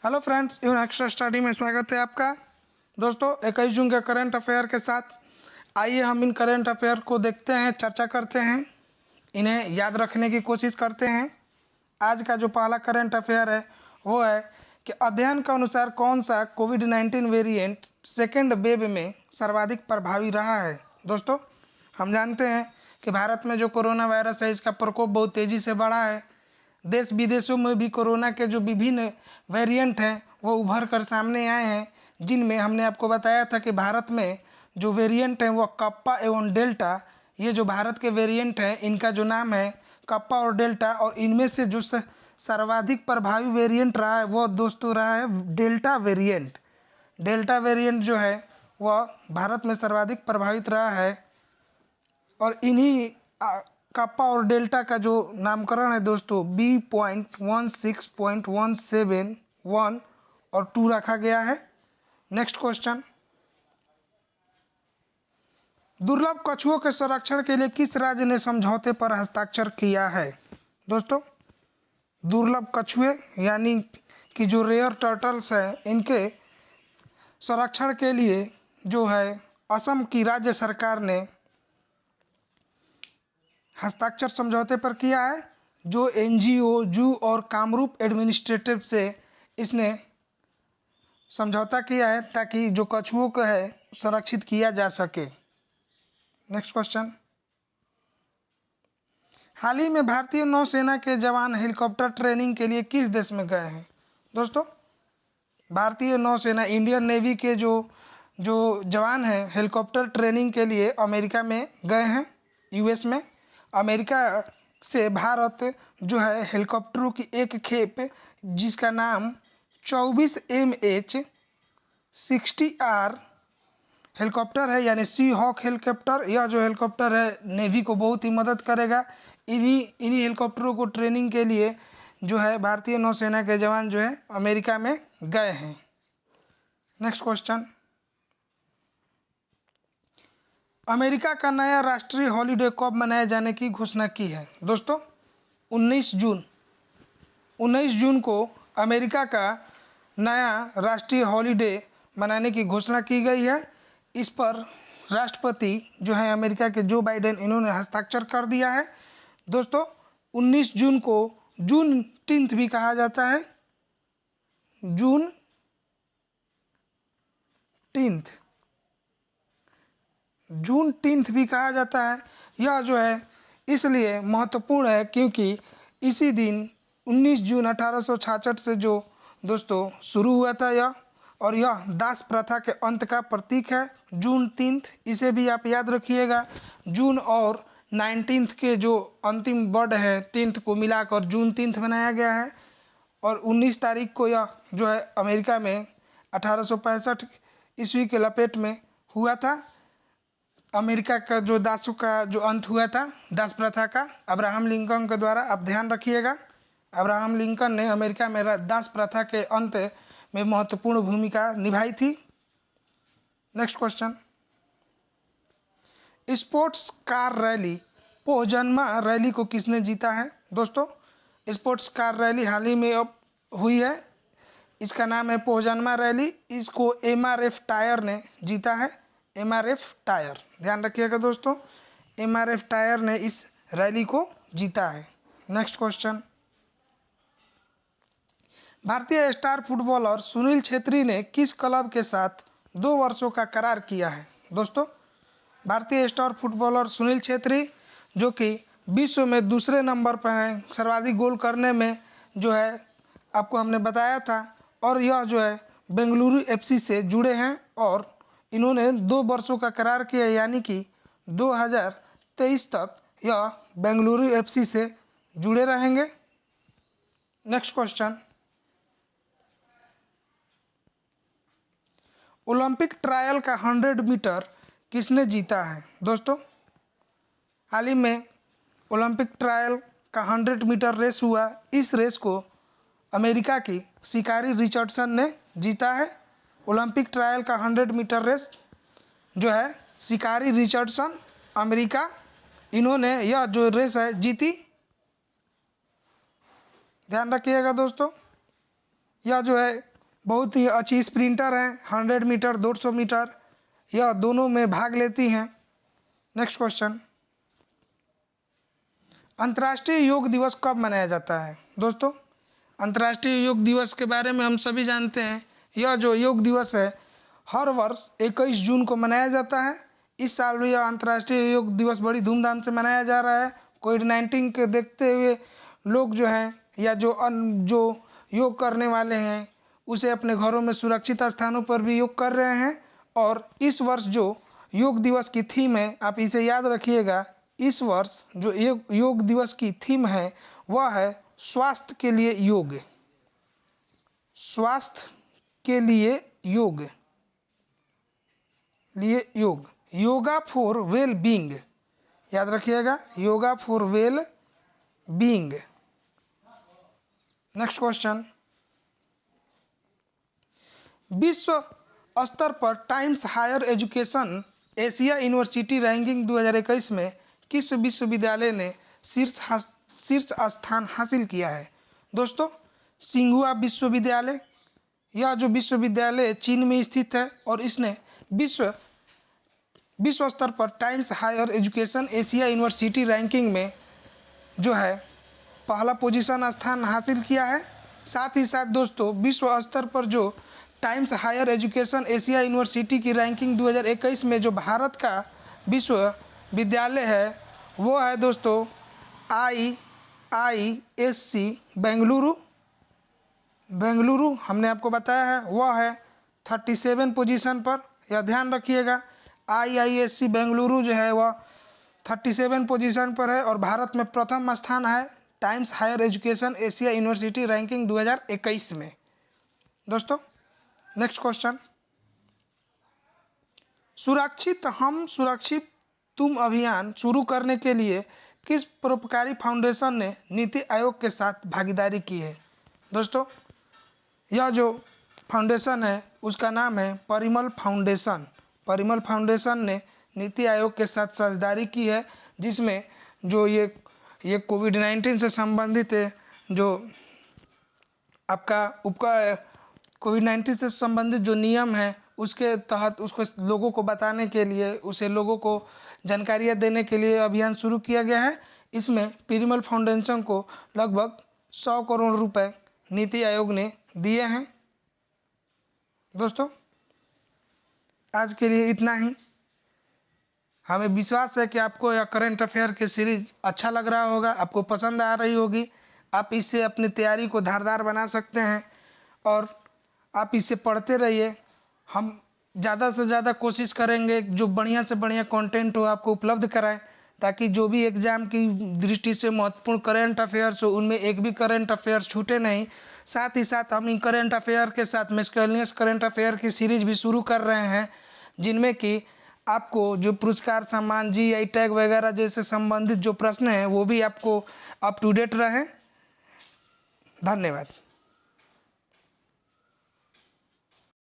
Hello friends, यून extra study में स्वागत है आपका। दोस्तों 21 जून के करंट अफेयर के साथ आइए हम इन करंट अफेयर को देखते हैं, चर्चा करते हैं, इन्हें याद रखने की कोशिश करते हैं। आज का जो पहला करंट अफेयर है वो है कि अध्ययन के अनुसार कौन सा कोविड-19 वेरिएंट सेकेंड वेव में सर्वाधिक प्रभावी रहा है। दोस्तों हम जानते हैं कि भारत में जो कोरोना वायरस है इसका प्रकोप बहुत तेज़ी से बढ़ा है। देश विदेशों में भी कोरोना के जो विभिन्न वेरिएंट हैं वो उभर कर सामने आए हैं, जिनमें हमने आपको बताया था कि भारत में जो वेरिएंट हैं वो कप्पा एवं डेल्टा, ये जो भारत के वेरिएंट हैं इनका जो नाम है कप्पा और डेल्टा, और इनमें से जो सर्वाधिक प्रभावी वेरिएंट रहा है वो दोस्तों रहा है डेल्टा वेरिएंट। डेल्टा वेरिएंट जो है वह भारत में सर्वाधिक प्रभावित रहा है और इन्हीं कप्पा और डेल्टा का जो नामकरण है दोस्तों B.16.171 और 2 रखा गया है। नेक्स्ट क्वेश्चन, दुर्लभ कछुओं के संरक्षण के लिए किस राज्य ने समझौते पर हस्ताक्षर किया है। दोस्तों दुर्लभ कछुए यानी कि जो रेयर टर्टल्स हैं इनके संरक्षण के लिए जो है असम की राज्य सरकार ने हस्ताक्षर समझौते पर किया है। जो NGO जू और कामरूप एडमिनिस्ट्रेटिव से इसने समझौता किया है ताकि जो कछुओं को है संरक्षित किया जा सके। नेक्स्ट क्वेश्चन, हाल ही में भारतीय नौसेना के जवान हेलीकॉप्टर ट्रेनिंग के लिए किस देश में गए हैं। दोस्तों भारतीय नौसेना इंडियन नेवी के जो जवान हैं हेलीकॉप्टर ट्रेनिंग के लिए अमेरिका में गए हैं, US में। अमेरिका से भारत जो है हेलीकॉप्टरों की एक खेप जिसका नाम 24 MH-60R हेलीकॉप्टर है यानी सी हॉक हेलीकॉप्टर। यह जो हेलीकॉप्टर है नेवी को बहुत ही मदद करेगा। इन्हीं हेलीकॉप्टरों को ट्रेनिंग के लिए जो है भारतीय नौसेना के जवान जो है अमेरिका में गए हैं। नेक्स्ट क्वेश्चन, अमेरिका का नया राष्ट्रीय हॉलिडे कब मनाए जाने की घोषणा की है। दोस्तों 19 जून को अमेरिका का नया राष्ट्रीय हॉलिडे मनाने की घोषणा की गई है। इस पर राष्ट्रपति जो है अमेरिका के जो बाइडेन इन्होंने हस्ताक्षर कर दिया है। दोस्तों 19 जून को जून टीन्थ भी कहा जाता है, जून टीन्थ भी कहा जाता है। यह जो है इसलिए महत्वपूर्ण है क्योंकि इसी दिन 19 जून 1866 से जो दोस्तों शुरू हुआ था यह दास प्रथा के अंत का प्रतीक है। जून टीन्थ, इसे भी आप याद रखिएगा। जून और 19th के जो अंतिम वर्ड है टीन्थ को मिलाकर जून टीन्थ बनाया गया है। और 19 तारीख को यह जो है अमेरिका में 1865 ईस्वी के लपेट में हुआ था। अमेरिका का जो दासों का जो अंत हुआ था दास प्रथा का, अब्राहम लिंकन के द्वारा, आप ध्यान रखिएगा। अब्राहम लिंकन ने अमेरिका में दास प्रथा के अंत में महत्वपूर्ण भूमिका निभाई थी। Next question, sports car rally Pohjanmaa rally को किसने जीता है। दोस्तों स्पोर्ट्स कार रैली हाल ही में अब हुई है, इसका नाम है पोहजन्मा रैली। इसको MRF टायर ने जीता है, MRF टायर, ध्यान रखिएगा दोस्तों, MRF टायर ने इस रैली को जीता है। नेक्स्ट क्वेश्चन, भारतीय स्टार फुटबॉलर सुनील छेत्री ने किस क्लब के साथ 2 वर्षों का करार किया है। दोस्तों भारतीय स्टार फुटबॉलर सुनील छेत्री जो कि विश्व में दूसरे नंबर पर हैं सर्वाधिक गोल करने में, जो है आपको हमने बताया था, और यह जो है बेंगलुरु FC से जुड़े हैं और इन्होंने 2 वर्षों का करार किया यानी कि 2023 तक यह बेंगलुरु FC से जुड़े रहेंगे। नेक्स्ट क्वेश्चन, ओलंपिक ट्रायल का 100 मीटर किसने जीता है। दोस्तों हाल ही में ओलंपिक ट्रायल का 100 मीटर रेस हुआ। इस रेस को अमेरिका की शिकारी रिचर्डसन ने जीता है। ओलंपिक ट्रायल का 100 मीटर रेस जो है शिकारी रिचर्डसन अमेरिका, इन्होंने यह जो रेस है जीती। ध्यान रखिएगा दोस्तों, यह जो है बहुत ही अच्छी स्प्रिंटर है, 100 मीटर 200 मीटर यह दोनों में भाग लेती हैं। नेक्स्ट क्वेश्चन, अंतर्राष्ट्रीय योग दिवस कब मनाया जाता है? दोस्तों, अंतर्राष्ट्रीय योग दिवस के बारे में हम सभी जानते हैं। यह जो योग दिवस है हर वर्ष 21 जून को मनाया जाता है। इस साल भी यह अंतर्राष्ट्रीय योग दिवस बड़ी धूमधाम से मनाया जा रहा है। कोविड-19 के देखते हुए लोग जो हैं या जो योग करने वाले हैं उसे अपने घरों में सुरक्षित स्थानों पर भी योग कर रहे हैं। और इस वर्ष जो योग दिवस की थीम है, आप इसे याद रखिएगा, इस वर्ष जो योग दिवस की थीम है वह है स्वास्थ्य के लिए योग। स्वास्थ्य के लिए योग, योगा फॉर वेल बीइंग, याद रखिएगा, yoga for well being. Next question, विश्व स्तर पर Times Higher Education Asia University Ranking 2021 में किस विश्वविद्यालय ने शीर्ष स्थान हासिल किया है? दोस्तों, सिंघुआ विश्वविद्यालय, यह जो विश्वविद्यालय चीन में स्थित है और इसने विश्व स्तर पर Times Higher Education Asia University Ranking में जो है पहला पोजीशन स्थान हासिल किया है। साथ ही साथ दोस्तों, विश्व स्तर पर जो Times Higher Education Asia University की रैंकिंग 2021 में जो भारत का विश्वविद्यालय है वो है दोस्तों IISc बेंगलुरु, हमने आपको बताया है वह है 37 पोजीशन पर, यह ध्यान रखिएगा। IISc बेंगलुरु जो है वह 37 पोजीशन पर है और भारत में प्रथम स्थान है Times Higher Education Asia University Ranking 2021 में। दोस्तों, नेक्स्ट क्वेश्चन, सुरक्षित हम सुरक्षित तुम अभियान शुरू करने के लिए किस परोपकारी फाउंडेशन ने नीति आयोग के साथ भागीदारी की है? दोस्तों, यह जो फाउंडेशन है उसका नाम है परिमल फाउंडेशन। परिमल फाउंडेशन ने नीति आयोग के साथ साझेदारी की है, जिसमें जो ये कोविड-19 से संबंधित है, जो आपका कोविड-19 से संबंधित जो नियम है उसके तहत उसको लोगों को बताने के लिए, उसे लोगों को जानकारियाँ देने के लिए अभियान शुरू किया गया है। इसमें परिमल फाउंडेशन को लगभग 100 करोड़ रुपए नीति आयोग ने दिए हैं। दोस्तों, आज के लिए इतना ही। हमें विश्वास है कि आपको यह करंट अफेयर की सीरीज अच्छा लग रहा होगा, आपको पसंद आ रही होगी। आप इससे अपनी तैयारी को धारदार बना सकते हैं और आप इसे पढ़ते रहिए। हम ज़्यादा से ज़्यादा कोशिश करेंगे जो बढ़िया से बढ़िया कंटेंट हो आपको उपलब्ध कराएं, ताकि जो भी एग्ज़ाम की दृष्टि से महत्वपूर्ण करंट अफेयर्स हो उनमें एक भी करंट अफेयर्स छूटे नहीं। साथ ही साथ हम इन करंट अफेयर के साथ मिसलेनियस करंट अफेयर की सीरीज भी शुरू कर रहे हैं, जिनमें कि आपको जो पुरस्कार सम्मान GI टैग वगैरह जैसे संबंधित जो प्रश्न हैं वो भी आपको अप टू डेट रहें। धन्यवाद।